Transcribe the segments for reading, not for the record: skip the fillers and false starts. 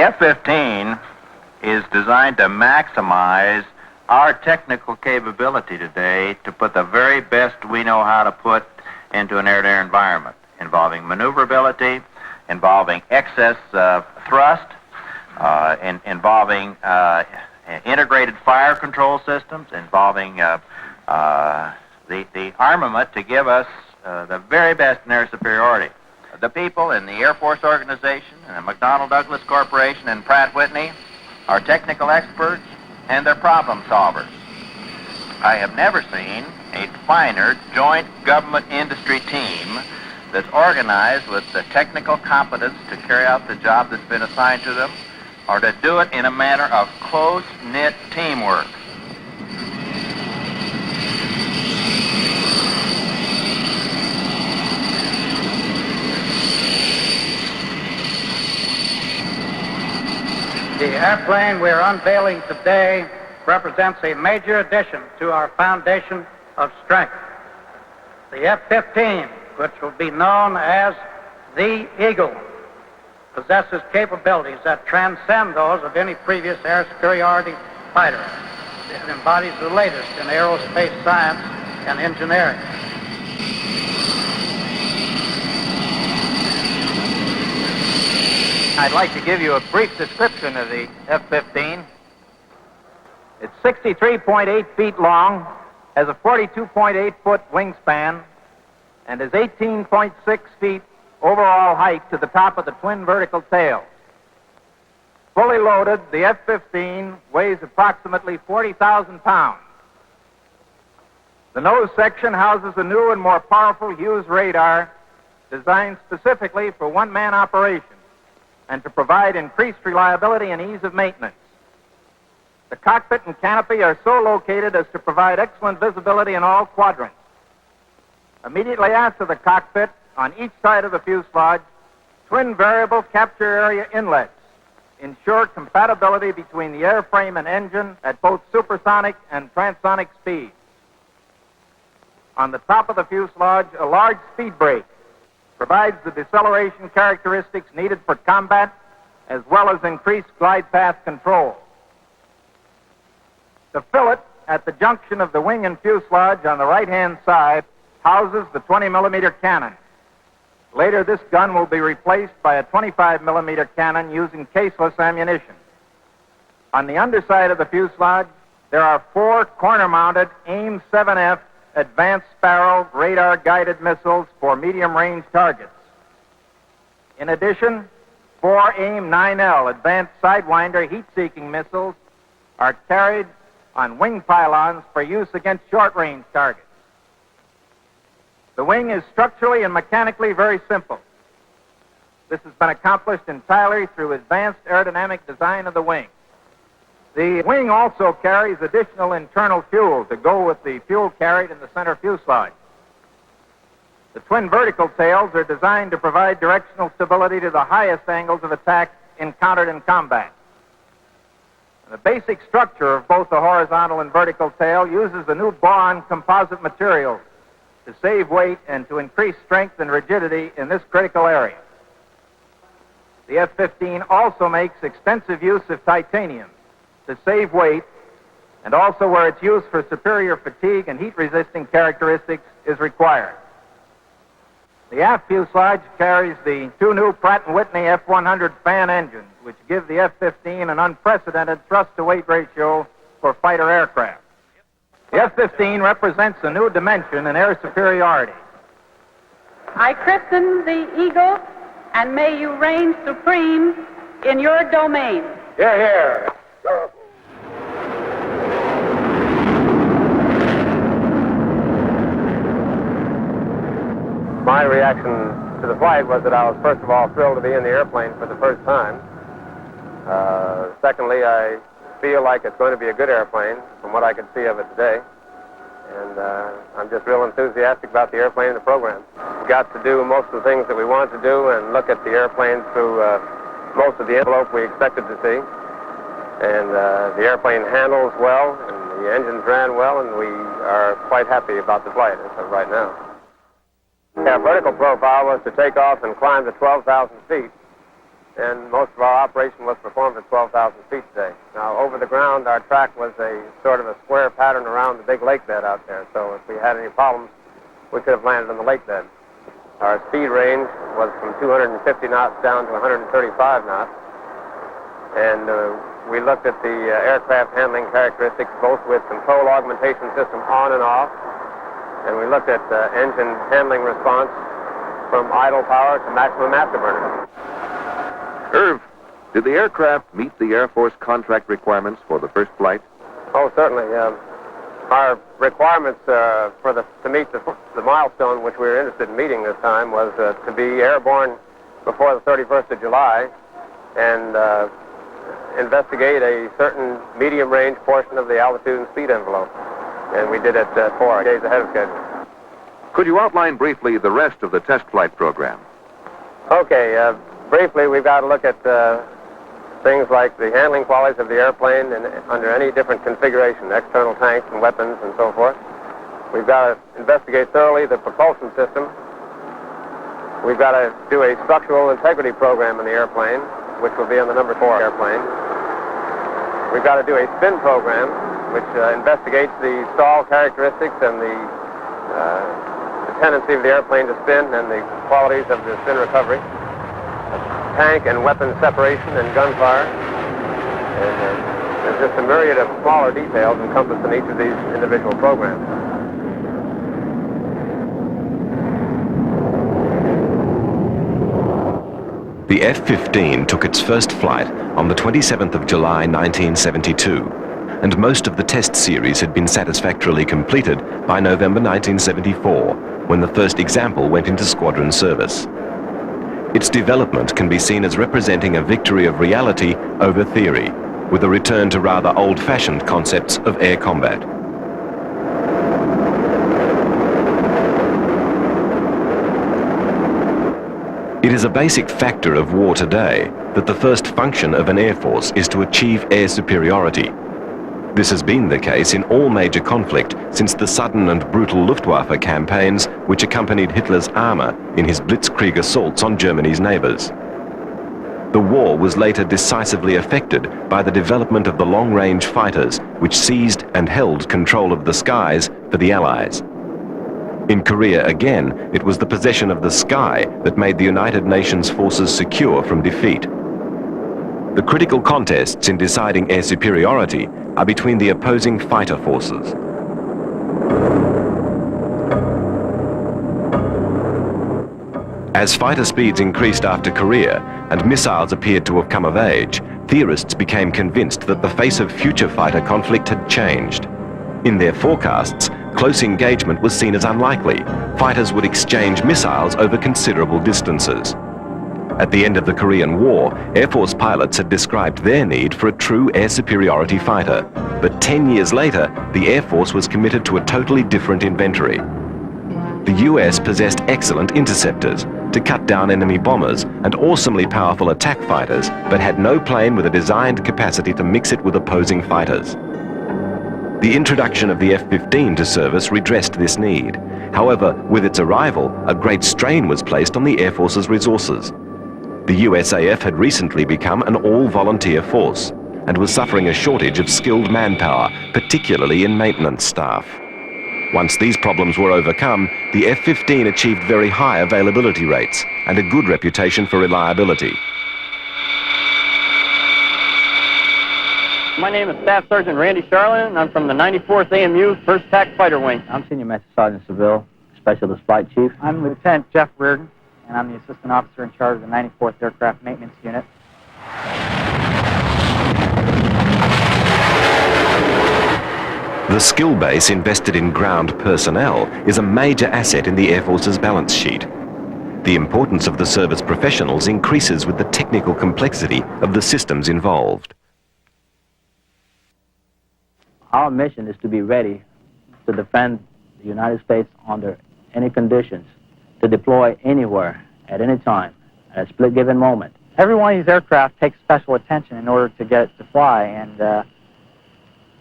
F-15 is designed to maximize our technical capability today to put the very best we know how to put into an air-to-air environment, involving maneuverability, involving excess thrust, involving integrated fire control systems, involving the armament to give us the very best in air superiority. The people in the Air Force Organization and the McDonnell Douglas Corporation and Pratt Whitney are technical experts and they're problem solvers. I have never seen a finer joint government industry team that's organized with the technical competence to carry out the job that's been assigned to them, or to do it in a manner of close-knit teamwork. The airplane we're unveiling today represents a major addition to our foundation of strength. The F-15, which will be known as the Eagle, possesses capabilities that transcend those of any previous air superiority fighter. It embodies the latest in aerospace science and engineering. I'd like to give you a brief description of the F-15. It's 63.8 feet long, has a 42.8-foot wingspan, and is 18.6 feet overall height to the top of the twin vertical tails. Fully loaded, the F-15 weighs approximately 40,000 pounds. The nose section houses a new and more powerful Hughes radar designed specifically for one-man operation and to provide increased reliability and ease of maintenance. The cockpit and canopy are so located as to provide excellent visibility in all quadrants. Immediately after the cockpit, on each side of the fuselage, twin variable capture area inlets ensure compatibility between the airframe and engine at both supersonic and transonic speeds. On the top of the fuselage, a large speed brake provides the deceleration characteristics needed for combat, as well as increased glide path control. The fillet at the junction of the wing and fuselage on the right-hand side houses the 20-millimeter cannon. Later, this gun will be replaced by a 25-millimeter cannon using caseless ammunition. On the underside of the fuselage, there are 4 corner-mounted AIM-7F advanced Sparrow radar-guided missiles for medium-range targets. In addition, 4 AIM-9L advanced Sidewinder heat-seeking missiles are carried on wing pylons for use against short-range targets. The wing is structurally and mechanically very simple. This has been accomplished entirely through advanced aerodynamic design of the wing. The wing also carries additional internal fuel to go with the fuel carried in the center fuselage. The twin vertical tails are designed to provide directional stability to the highest angles of attack encountered in combat. The basic structure of both the horizontal and vertical tail uses the new boron composite material to save weight and to increase strength and rigidity in this critical area. The F-15 also makes extensive use of titanium to save weight, and also where its use for superior fatigue and heat-resisting characteristics is required. The aft fuselage carries the 2 new Pratt & Whitney F-100 fan engines, which give the F-15 an unprecedented thrust-to-weight ratio for fighter aircraft. The F-15 represents a new dimension in air superiority. I christen the Eagle, and may you reign supreme in your domain. Hear, hear. My reaction to the flight was that I was, first of all, thrilled to be in the airplane for the first time. Secondly, I feel like it's going to be a good airplane from what I can see of it today. And I'm just real enthusiastic about the airplane and the program. We got to do most of the things that we want to do and look at the airplane through most of the envelope we expected to see. And the airplane handles well, and the engines ran well, and we are quite happy about the flight as of right now. Our vertical profile was to take off and climb to 12,000 feet. and most of our operation was performed at 12,000 feet today. Now, over the ground, our track was a sort of a square pattern around the big lake bed out there, so if we had any problems, we could have landed on the lake bed. Our speed range was from 250 knots down to 135 knots, and we looked at the aircraft handling characteristics, both with control augmentation system on and off, and we looked at engine handling response from idle power to maximum afterburner. Irv, did the aircraft meet the Air Force contract requirements for the first flight? Oh, certainly. Our requirements to meet the milestone which we were interested in meeting this time was to be airborne before the 31st of July and investigate a certain medium-range portion of the altitude and speed envelope. And we did it 4 days ahead of schedule. Could you outline briefly the rest of the test flight program? Okay, briefly, we've got to look at things like the handling qualities of the airplane and under any different configuration, external tanks and weapons and so forth. We've got to investigate thoroughly the propulsion system. We've got to do a structural integrity program in the airplane, which will be on the number 4 airplane. We've got to do a spin program, which investigates the stall characteristics and the tendency of the airplane to spin and the qualities of the spin recovery. Tank and weapon separation and gunfire. And there's just a myriad of smaller details encompassed in each of these individual programs. The F-15 took its first flight on the 27th of July 1972, and most of the test series had been satisfactorily completed by November 1974, when the first example went into squadron service. Its development can be seen as representing a victory of reality over theory, with a return to rather old-fashioned concepts of air combat. It is a basic factor of war today that the first function of an air force is to achieve air superiority. This has been the case in all major conflict since the sudden and brutal Luftwaffe campaigns which accompanied Hitler's armor in his blitzkrieg assaults on Germany's neighbors. The war was later decisively affected by the development of the long-range fighters which seized and held control of the skies for the Allies. In Korea again, it was the possession of the sky that made the United Nations forces secure from defeat. The critical contests in deciding air superiority are between the opposing fighter forces. As fighter speeds increased after Korea and missiles appeared to have come of age, theorists became convinced that the face of future fighter conflict had changed. In their forecasts, close engagement was seen as unlikely. Fighters would exchange missiles over considerable distances. At the end of the Korean War, Air Force pilots had described their need for a true air superiority fighter. But 10 years later, the Air Force was committed to a totally different inventory. The US possessed excellent interceptors to cut down enemy bombers and awesomely powerful attack fighters, but had no plane with a designed capacity to mix it with opposing fighters. The introduction of the F-15 to service redressed this need. However, with its arrival, a great strain was placed on the Air Force's resources. The USAF had recently become an all-volunteer force and was suffering a shortage of skilled manpower, particularly in maintenance staff. Once these problems were overcome, the F-15 achieved very high availability rates and a good reputation for reliability. My name is Staff Sergeant Randy Charlin, and I'm from the 94th AMU 1st TAC Fighter Wing. I'm Senior Master Sergeant Seville, Specialist Flight Chief. I'm Lieutenant Jeff Reardon, and I'm the Assistant Officer in charge of the 94th Aircraft Maintenance Unit. The skill base invested in ground personnel is a major asset in the Air Force's balance sheet. The importance of the service professionals increases with the technical complexity of the systems involved. Our mission is to be ready to defend the United States under any conditions, to deploy anywhere, at any time, at a split given moment. Every one of these aircraft takes special attention in order to get it to fly, and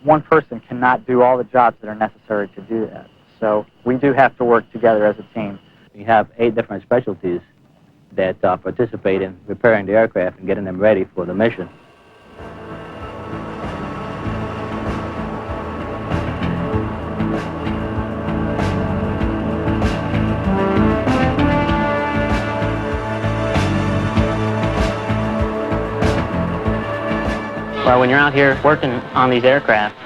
one person cannot do all the jobs that are necessary to do that. So we do have to work together as a team. We have 8 different specialties that participate in repairing the aircraft and getting them ready for the mission. Well, when you're out here working on these aircraft,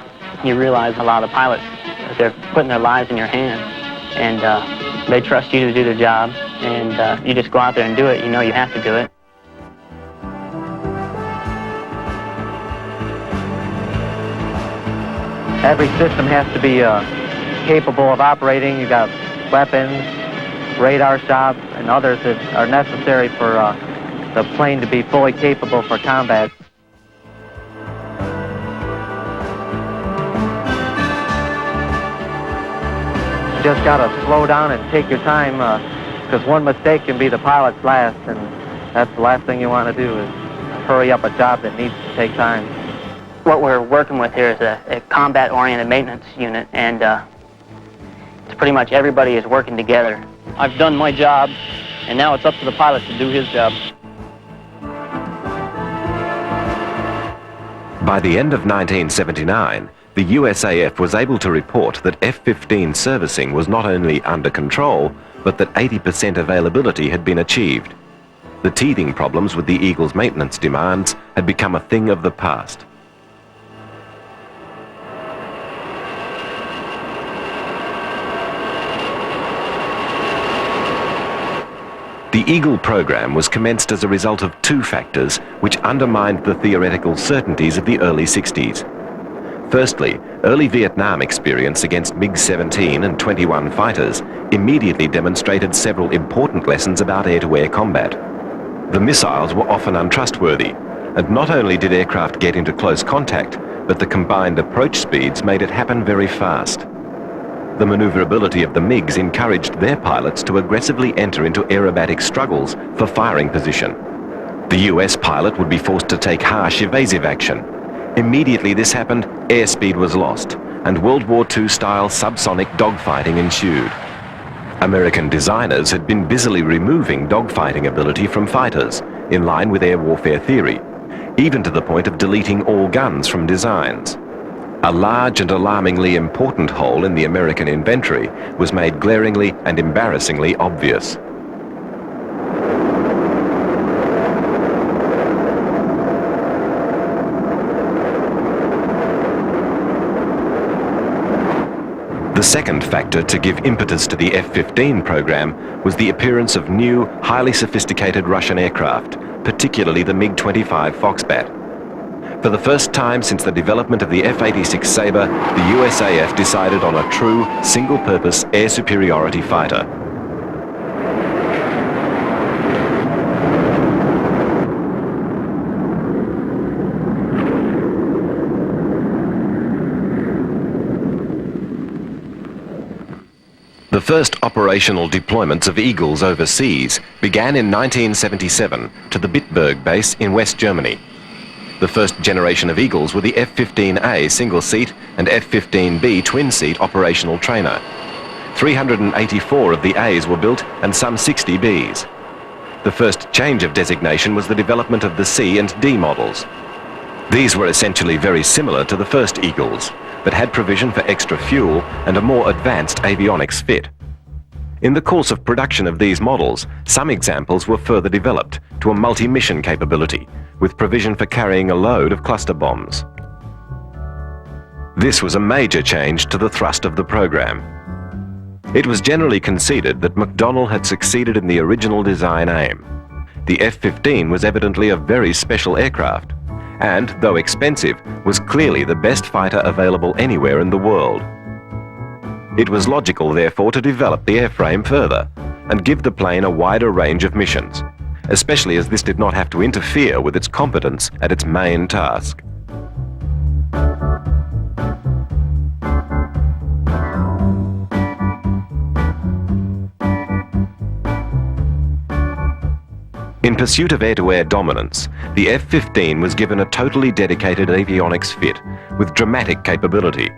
you realize a lot of the pilots, they're putting their lives in your hands, and they trust you to do the job, and you just go out there and do it. You know you have to do it. Every system has to be capable of operating. You've got weapons, radar shops, and others that are necessary for the plane to be fully capable for combat. You just got to slow down and take your time, because one mistake can be the pilot's last, and that's the last thing you want to do is hurry up a job that needs to take time. What we're working with here is a combat-oriented maintenance unit, and it's pretty much everybody is working together. I've done my job, and now it's up to the pilot to do his job. By the end of 1979, the USAF was able to report that F-15 servicing was not only under control, but that 80% availability had been achieved. The teething problems with the Eagle's maintenance demands had become a thing of the past. The Eagle program was commenced as a result of two factors which undermined the theoretical certainties of the early 60s. Firstly, early Vietnam experience against MiG-17 and 21 fighters immediately demonstrated several important lessons about air-to-air combat. The missiles were often untrustworthy, and not only did aircraft get into close contact, but the combined approach speeds made it happen very fast. The maneuverability of the MiGs encouraged their pilots to aggressively enter into aerobatic struggles for firing position. The US pilot would be forced to take harsh evasive action. Immediately this happened, airspeed was lost, and World War II-style subsonic dogfighting ensued. American designers had been busily removing dogfighting ability from fighters, in line with air warfare theory, even to the point of deleting all guns from designs. A large and alarmingly important hole in the American inventory was made glaringly and embarrassingly obvious. The second factor to give impetus to the F-15 program was the appearance of new, highly sophisticated Russian aircraft, particularly the MiG-25 Foxbat. For the first time since the development of the F-86 Sabre, the USAF decided on a true, single-purpose air superiority fighter. The first operational deployments of Eagles overseas began in 1977 to the Bitburg base in West Germany. The first generation of Eagles were the F-15A single-seat and F-15B twin-seat operational trainer. 384 of the A's were built and some 60 Bs. The first change of designation was the development of the C and D models. These were essentially very similar to the first Eagles, but had provision for extra fuel and a more advanced avionics fit. In the course of production of these models, some examples were further developed to a multi-mission capability, with provision for carrying a load of cluster bombs. This was a major change to the thrust of the program. It was generally conceded that McDonnell had succeeded in the original design aim. The F-15 was evidently a very special aircraft, and, though expensive, was clearly the best fighter available anywhere in the world. It was logical, therefore, to develop the airframe further and give the plane a wider range of missions, especially as this did not have to interfere with its competence at its main task. In pursuit of air-to-air dominance, the F-15 was given a totally dedicated avionics fit with dramatic capability.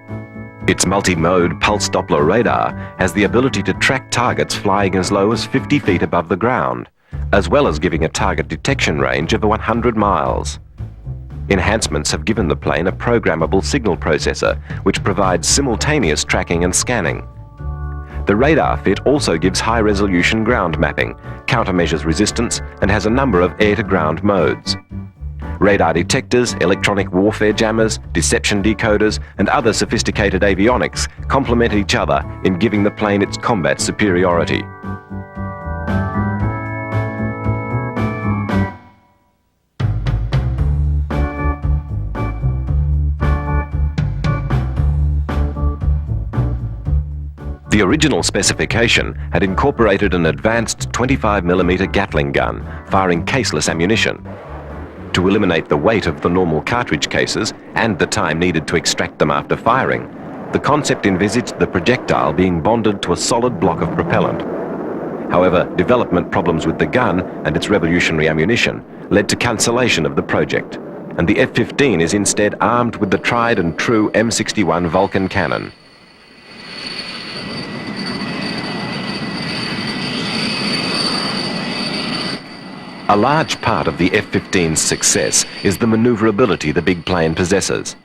Its multi-mode pulse Doppler radar has the ability to track targets flying as low as 50 feet above the ground as well as giving a target detection range of 100 miles. Enhancements have given the plane a programmable signal processor, which provides simultaneous tracking and scanning. The radar fit also gives high-resolution ground mapping, countermeasures resistance, and has a number of air-to-ground modes. Radar detectors, electronic warfare jammers, deception decoders, and other sophisticated avionics complement each other in giving the plane its combat superiority. The original specification had incorporated an advanced 25mm Gatling gun, firing caseless ammunition. To eliminate the weight of the normal cartridge cases and the time needed to extract them after firing, the concept envisaged the projectile being bonded to a solid block of propellant. However, development problems with the gun and its revolutionary ammunition led to cancellation of the project, and the F-15 is instead armed with the tried and true M61 Vulcan cannon. A large part of the F-15's success is the maneuverability the big plane possesses.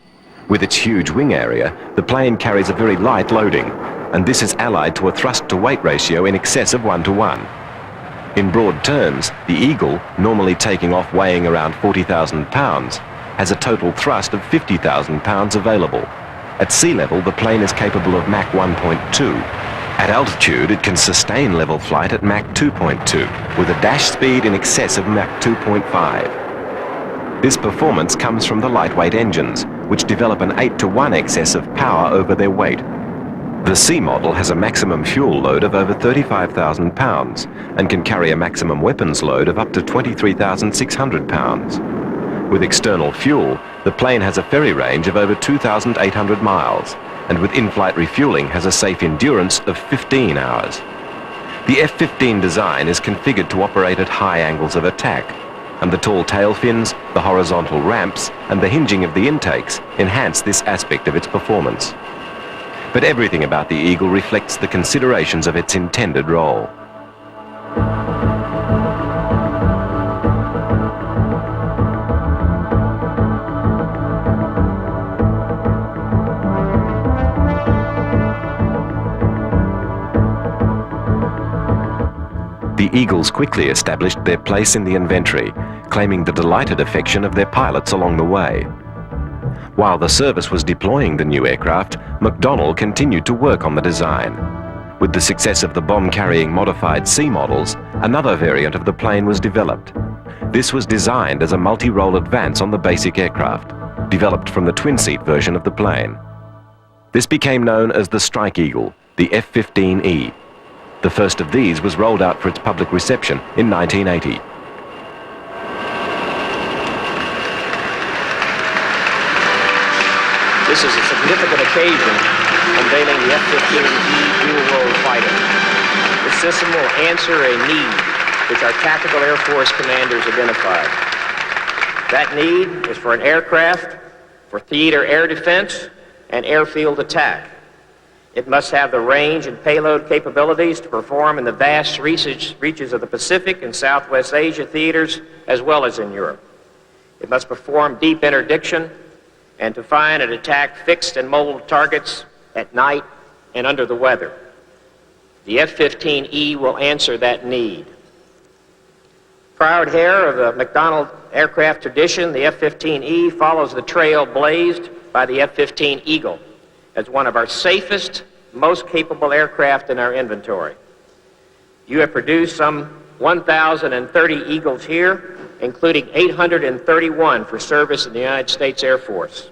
With its huge wing area, the plane carries a very light loading, and this is allied to a thrust-to-weight ratio in excess of 1:1. In broad terms, the Eagle, normally taking off weighing around 40,000 pounds, has a total thrust of 50,000 pounds available. At sea level, the plane is capable of Mach 1.2. At altitude, it can sustain level flight at Mach 2.2, with a dash speed in excess of Mach 2.5. This performance comes from the lightweight engines, which develop an 8-to-1 excess of power over their weight. The C model has a maximum fuel load of over 35,000 pounds and can carry a maximum weapons load of up to 23,600 pounds. With external fuel, the plane has a ferry range of over 2,800 miles, and with in-flight refueling has a safe endurance of 15 hours. The F-15 design is configured to operate at high angles of attack, and the tall tail fins, the horizontal ramps, and the hinging of the intakes enhance this aspect of its performance. But everything about the Eagle reflects the considerations of its intended role. The Eagles quickly established their place in the inventory, claiming the delighted affection of their pilots along the way. While the service was deploying the new aircraft, McDonnell continued to work on the design. With the success of the bomb-carrying modified C models, another variant of the plane was developed. This was designed as a multi-role advance on the basic aircraft, developed from the twin-seat version of the plane. This became known as the Strike Eagle, the F-15E. The first of these was rolled out for its public reception in 1980. This is a significant occasion, unveiling the F-15E dual-role fighter. The system will answer a need which our tactical Air Force commanders identified. That need is for an aircraft for theater air defense and airfield attack. It must have the range and payload capabilities to perform in the vast reaches of the Pacific and Southwest Asia theaters, as well as in Europe. It must perform deep interdiction and to find and attack fixed and mobile targets at night and under the weather. The F-15E will answer that need. Proud heir of the McDonnell aircraft tradition, the F-15E follows the trail blazed by the F-15 Eagle as one of our safest, most capable aircraft in our inventory. You have produced some 1,030 Eagles here, including 831 for service in the United States Air Force.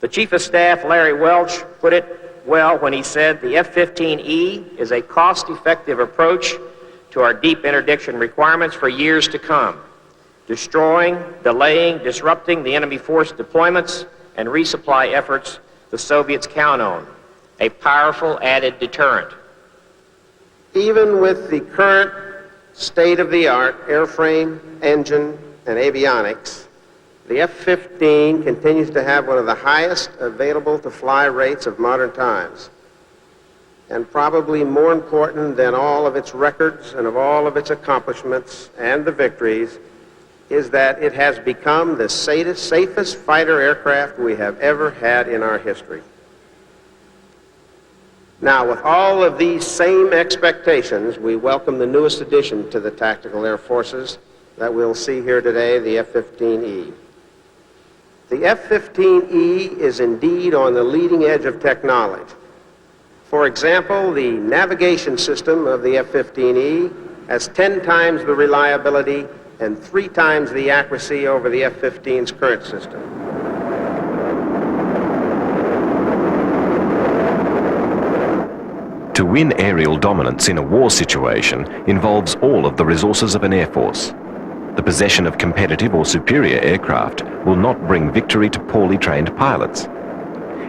The Chief of Staff, Larry Welch, put it well when he said the F-15E is a cost-effective approach to our deep interdiction requirements for years to come, destroying, delaying, disrupting the enemy force deployments and resupply efforts the Soviets count on, a powerful added deterrent. Even with the current state-of-the-art airframe, engine, and avionics, the F-15 continues to have one of the highest available to fly rates of modern times. and probably more important than all of its records and of all of its accomplishments and the victories, is that it has become the safest fighter aircraft we have ever had in our history. Now, with all of these same expectations, we welcome the newest addition to the Tactical Air Forces that we'll see here today, the F-15E. The F-15E is indeed on the leading edge of technology. For example, the navigation system of the F-15E has 10 times the reliability and 3 times the accuracy over the F-15's current system. To win aerial dominance in a war situation involves all of the resources of an air force. The possession of competitive or superior aircraft will not bring victory to poorly trained pilots.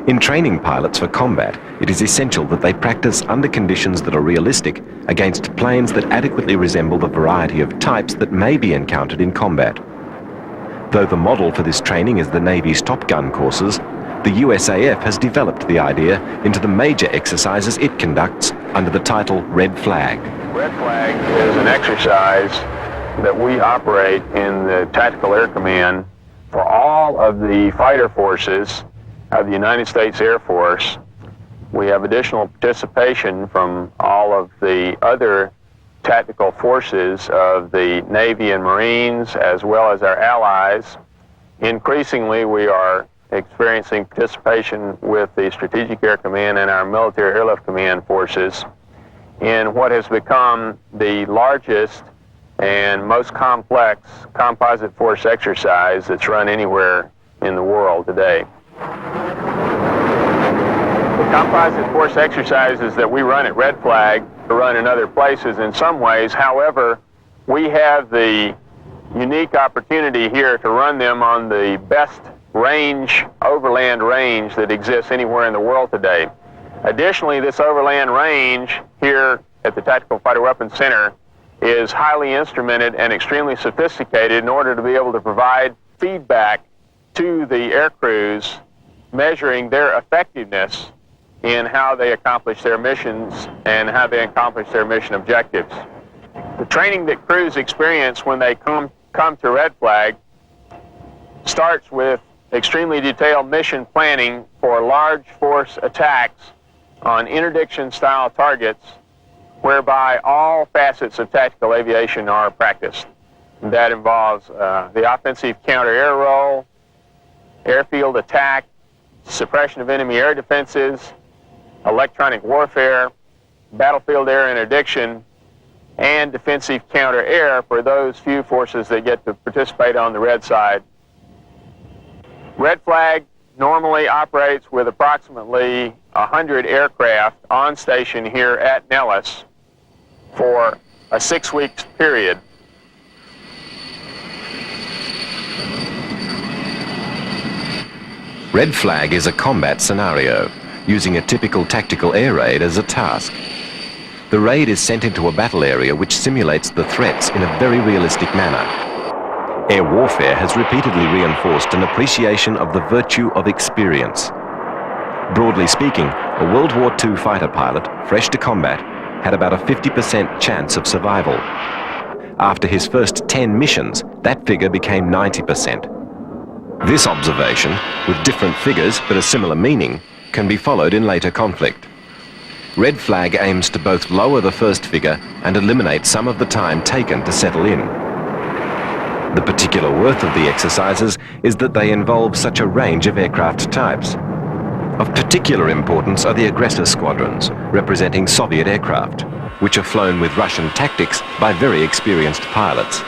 In training pilots for combat, it is essential that they practice under conditions that are realistic against planes that adequately resemble the variety of types that may be encountered in combat. Though the model for this training is the Navy's Top Gun courses, the USAF has developed the idea into the major exercises it conducts under the title Red Flag. Red Flag is an exercise that we operate in the Tactical Air Command for all of the fighter forces of the United States Air Force. We have additional participation from all of the other tactical forces of the Navy and Marines, as well as our allies. Increasingly, we are experiencing participation with the Strategic Air Command and our Military Airlift Command forces in what has become the largest and most complex composite force exercise that's run anywhere in the world today. The composite force exercises that we run at Red Flag are run in other places in some ways. However, we have the unique opportunity here to run them on the best range, overland range that exists anywhere in the world today. Additionally, this overland range here at the Tactical Fighter Weapons Center is highly instrumented and extremely sophisticated in order to be able to provide feedback to the air crews, measuring their effectiveness in how they accomplish their missions and how they accomplish their mission objectives. The training that crews experience when they come to Red Flag starts with extremely detailed mission planning for large force attacks on interdiction-style targets, whereby all facets of tactical aviation are practiced. That involves the offensive counter-air role, airfield attack, suppression of enemy air defenses, electronic warfare, battlefield air interdiction, and defensive counter-air for those few forces that get to participate on the red side. Red Flag normally operates with approximately 100 aircraft on station here at Nellis for a 6-week period. Red Flag is a combat scenario, using a typical tactical air raid as a task. The raid is sent into a battle area which simulates the threats in a very realistic manner. Air warfare has repeatedly reinforced an appreciation of the virtue of experience. Broadly speaking, a World War II fighter pilot, fresh to combat, had about a 50% chance of survival. After his first 10 missions, that figure became 90%. This observation, with different figures but a similar meaning, can be followed in later conflict. Red Flag aims to both lower the first figure and eliminate some of the time taken to settle in. The particular worth of the exercises is that they involve such a range of aircraft types. Of particular importance are the aggressor squadrons, representing Soviet aircraft, which are flown with Russian tactics by very experienced pilots.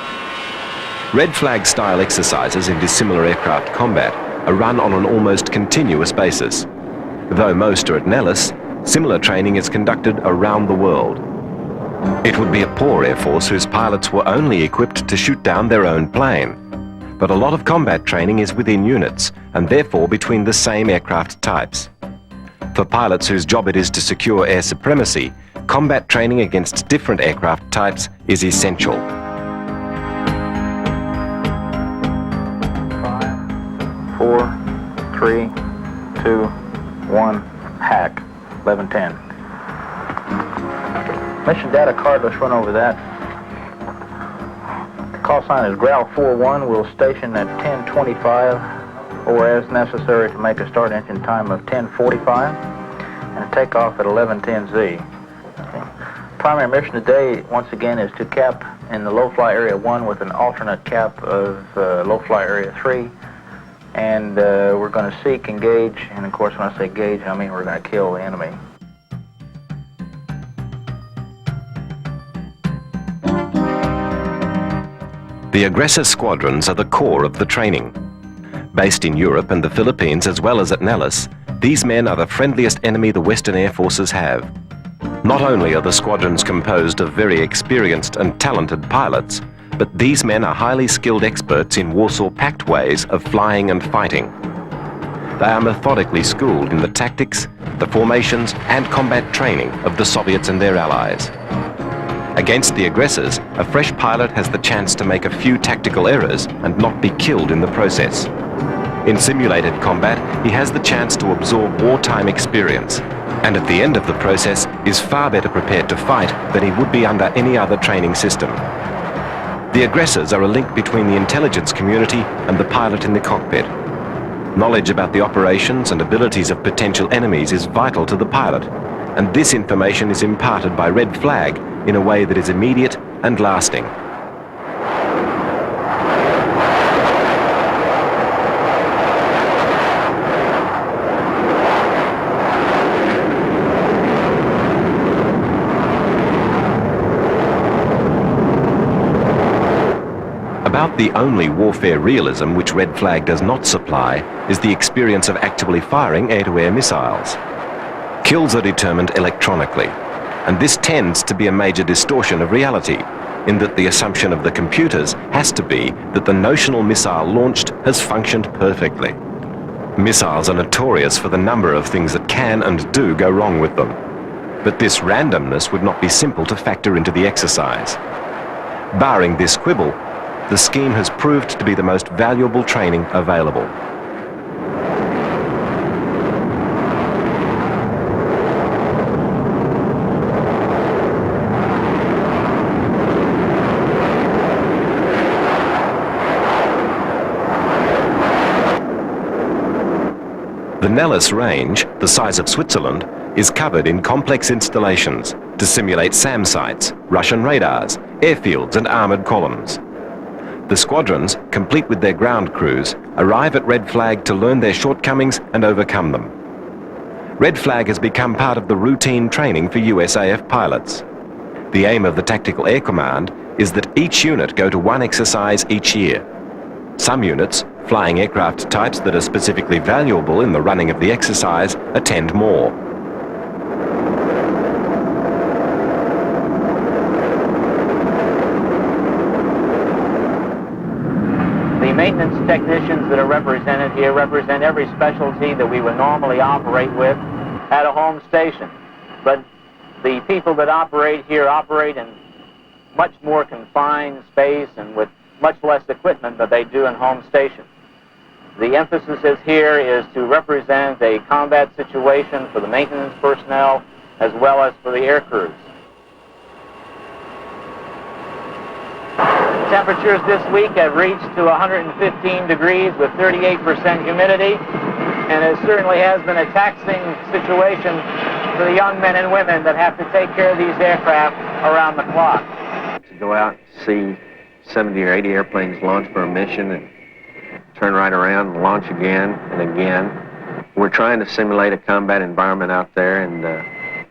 Red Flag-style exercises in dissimilar aircraft combat are run on an almost continuous basis. Though most are at Nellis, similar training is conducted around the world. It would be a poor Air Force whose pilots were only equipped to shoot down their own plane. But a lot of combat training is within units, and therefore between the same aircraft types. For pilots whose job it is to secure air supremacy, combat training against different aircraft types is essential. 5, 4, 3, 2, 1, hack, 11:10. Mission data card, let's run over that. The call sign is Growl 41. We'll station at 10:25 or as necessary to make a start engine time of 10:45 and a takeoff at 11:10Z. Okay. Primary mission today, once again, is to cap in the low-fly area 1 with an alternate cap of low-fly area 3. And we're going to seek, engage, and of course when I say gauge, I mean we're going to kill the enemy. The aggressor squadrons are the core of the training. Based in Europe and the Philippines as well as at Nellis, these men are the friendliest enemy the Western Air Forces have. Not only are the squadrons composed of very experienced and talented pilots, but these men are highly skilled experts in Warsaw Pact ways of flying and fighting. They are methodically schooled in the tactics, the formations and combat training of the Soviets and their allies. Against the aggressors, a fresh pilot has the chance to make a few tactical errors and not be killed in the process. In simulated combat, he has the chance to absorb wartime experience, and at the end of the process is far better prepared to fight than he would be under any other training system. The aggressors are a link between the intelligence community and the pilot in the cockpit. Knowledge about the operations and abilities of potential enemies is vital to the pilot, and this information is imparted by red flag in a way that is immediate and lasting. About the only warfare realism which red flag does not supply is the experience of actually firing air-to-air missiles. Kills are determined electronically, and this tends to be a major distortion of reality, in that the assumption of the computers has to be that the notional missile launched has functioned perfectly. Missiles are notorious for the number of things that can and do go wrong with them, but this randomness would not be simple to factor into the exercise. Barring this quibble, the scheme has proved to be the most valuable training available. The Nellis range, the size of Switzerland, is covered in complex installations to simulate SAM sites, Russian radars, airfields and armoured columns. The squadrons, complete with their ground crews, arrive at Red Flag to learn their shortcomings and overcome them. Red Flag has become part of the routine training for USAF pilots. The aim of the Tactical Air Command is that each unit go to one exercise each year. Some units, flying aircraft types that are specifically valuable in the running of the exercise, attend more. The maintenance technicians that are represented here represent every specialty that we would normally operate with at a home station. But the people that operate here operate in much more confined space and with much less equipment than they do in home stations. The emphasis here is to represent a combat situation for the maintenance personnel as well as for the air crews. Temperatures this week have reached to 115 degrees with 38% humidity, and it certainly has been a taxing situation for the young men and women that have to take care of these aircraft around the clock. To go out and see 70 or 80 airplanes launch for a mission and turn right around and launch again and again. We're trying to simulate a combat environment out there, and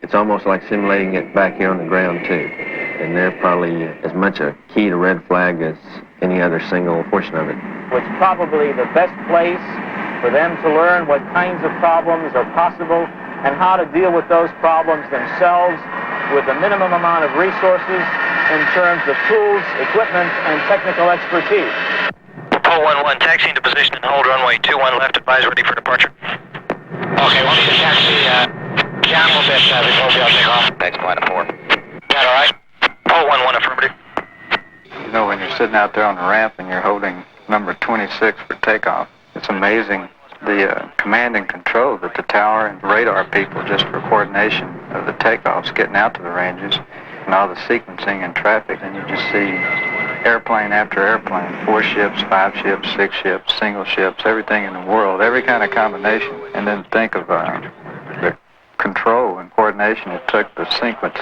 it's almost like simulating it back here on the ground too. And they're probably as much a key to Red Flag as any other single portion of it. It's probably the best place for them to learn what kinds of problems are possible and how to deal with those problems themselves with the minimum amount of resources in terms of tools, equipment, and technical expertise. Pull 1-1, taxi into position and hold runway 21 left, advise ready for departure. Okay, we'll need to taxi down a little bit before we all take off. Thanks, Plan 4. That all right? Pull 1-1, affirmative. You know, when you're sitting out there on the ramp and you're holding number 26 for takeoff, it's amazing the command and control that the tower and radar people, just for coordination of the takeoffs getting out to the ranges, and all the sequencing and traffic, and you just see airplane after airplane, 4 ships, 5 ships, 6 ships, single ships, everything in the world, every kind of combination. And then think of the control and coordination it took to sequence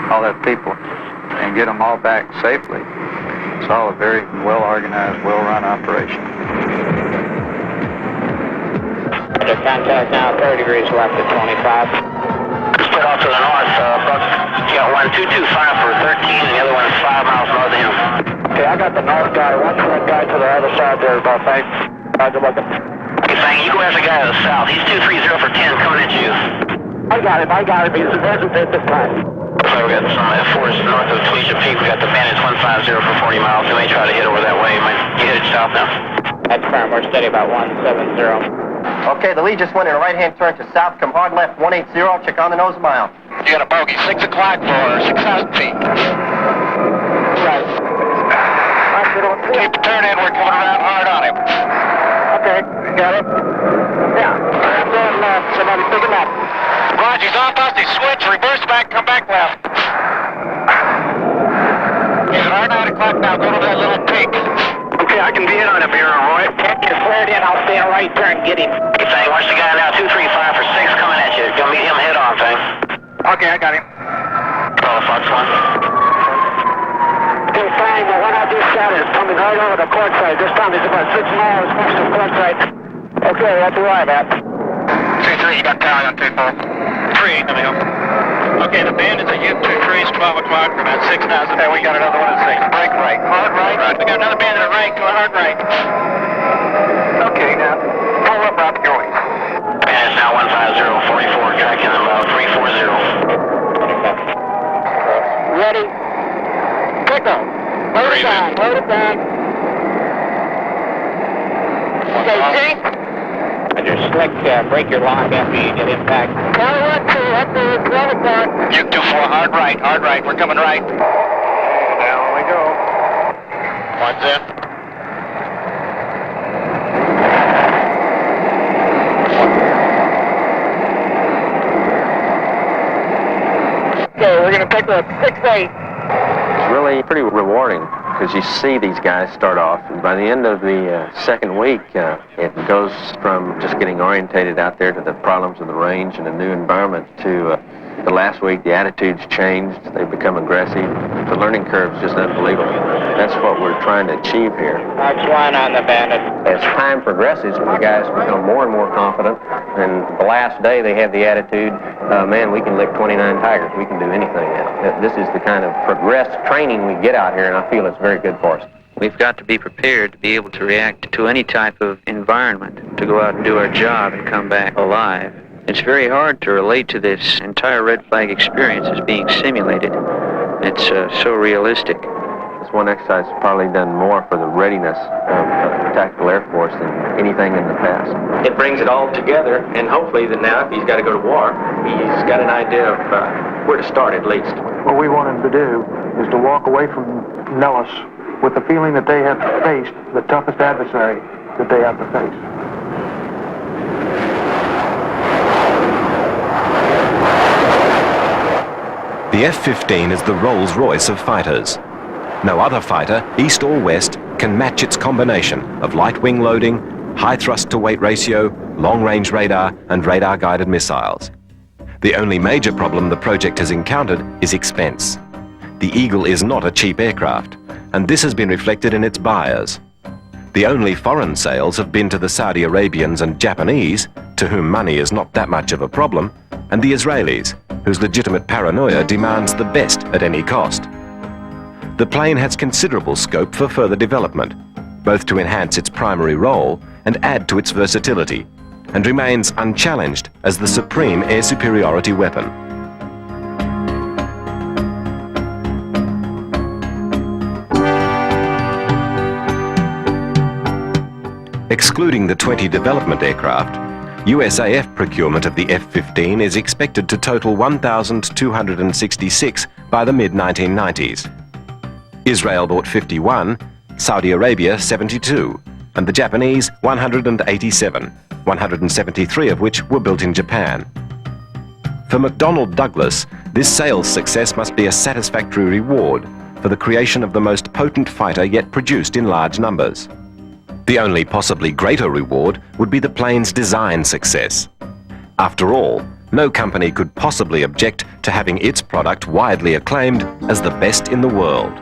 all that people and get them all back safely. It's all a very well-organized, well-run operation. Under contact now, 30 degrees left at 25. Split off to the north, Buck. You got one 225 for 13, and the other one's 5 miles north of him. Okay, I got the north guy. Watch that guy to the other side there, about 5. Roger, looking. Okay, Fang, you go after the guy to the south. He's 230 for 10 coming at you. I got it. He's advancing this time. Looks like we got some F4s north of Tweesia Peak. We got the Bandits 150 for 40 miles. We may try to hit over that way. You headed south now? That's firm. We're steady about 170. Okay, the lead just went in a right-hand turn to south. Come hard left, 180. Check on the nose a mile. You got a bogey, 6 o'clock for 6,000 feet. Right. Keep the turn in. We're coming around hard on him. Okay, got it. Yeah. Turn left. Somebody pick him up. Roger, he's off us. He switched, reverse back, come back left. He's at our 9 o'clock now. Go to that little peak. Okay, I can be in on him here, Roy. You're flared in. I'll stay in right turn. Get him. Hey, Fang, watch the guy now. 235 for 6 coming at you. Gonna meet him head on, Fang. Okay, I got him. Call Fox 1. Okay, Fang, the one I just shot is coming right over the court side. This time he's about 6 miles west of court side. Okay, that's where I'm at. 2-3, you got tally on 2-4. 3, coming up. Okay, the band is at U-2-3, 12 o'clock for about 6,000. Hey, we got another one at 6. Break right. Hard right. Right. We got another band at right. Go hard right. Okay, now, pull up out your way. Band is now 150, 44, tracking about 340. Ready. Pick up. Load it down. Load it down. Okay, Jake. Roger, slick, break your lock after you get impact. Up to 12 o'clock. U-24, hard right, we're coming right. Down we go. One's in. Okay, we're going to pick up 6-8. It's really pretty rewarding because you see these guys start off, and by the end of the second week, it goes from just getting orientated out there to the problems of the range and a new environment to the last week, the attitudes changed, they become aggressive. The learning curve is just unbelievable. That's what we're trying to achieve here. March 1 on the Bandit. As time progresses, the guys become more and more confident, and the last day they have the attitude, man, we can lick 29 tigers, we can do anything now. This is the kind of progressed training we get out here, and I feel it's very good for us. We've got to be prepared to be able to react to any type of environment, to go out and do our job and come back alive. It's very hard to relate to this entire red flag experience as being simulated. It's so realistic. This one exercise has probably done more for the readiness of the Tactical Air Force than anything in the past. It brings it all together, and hopefully that now if he's got to go to war, he's got an idea of where to start at least. What we want him to do is to walk away from Nellis with the feeling that they have faced the toughest adversary that they have to face. The F-15 is the Rolls-Royce of fighters. No other fighter, east or west, can match its combination of light wing loading, high thrust-to-weight ratio, long-range radar, and radar-guided missiles. The only major problem the project has encountered is expense. The Eagle is not a cheap aircraft, and this has been reflected in its buyers. The only foreign sales have been to the Saudi Arabians and Japanese, to whom money is not that much of a problem, and the Israelis, whose legitimate paranoia demands the best at any cost. The plane has considerable scope for further development, both to enhance its primary role and add to its versatility, and remains unchallenged as the supreme air superiority weapon. Excluding the 20 development aircraft, USAF procurement of the F-15 is expected to total 1,266 by the mid-1990s. Israel bought 51, Saudi Arabia 72, and the Japanese 187, 173 of which were built in Japan. For McDonnell Douglas, this sales success must be a satisfactory reward for the creation of the most potent fighter yet produced in large numbers. The only possibly greater reward would be the plane's design success. After all, no company could possibly object to having its product widely acclaimed as the best in the world.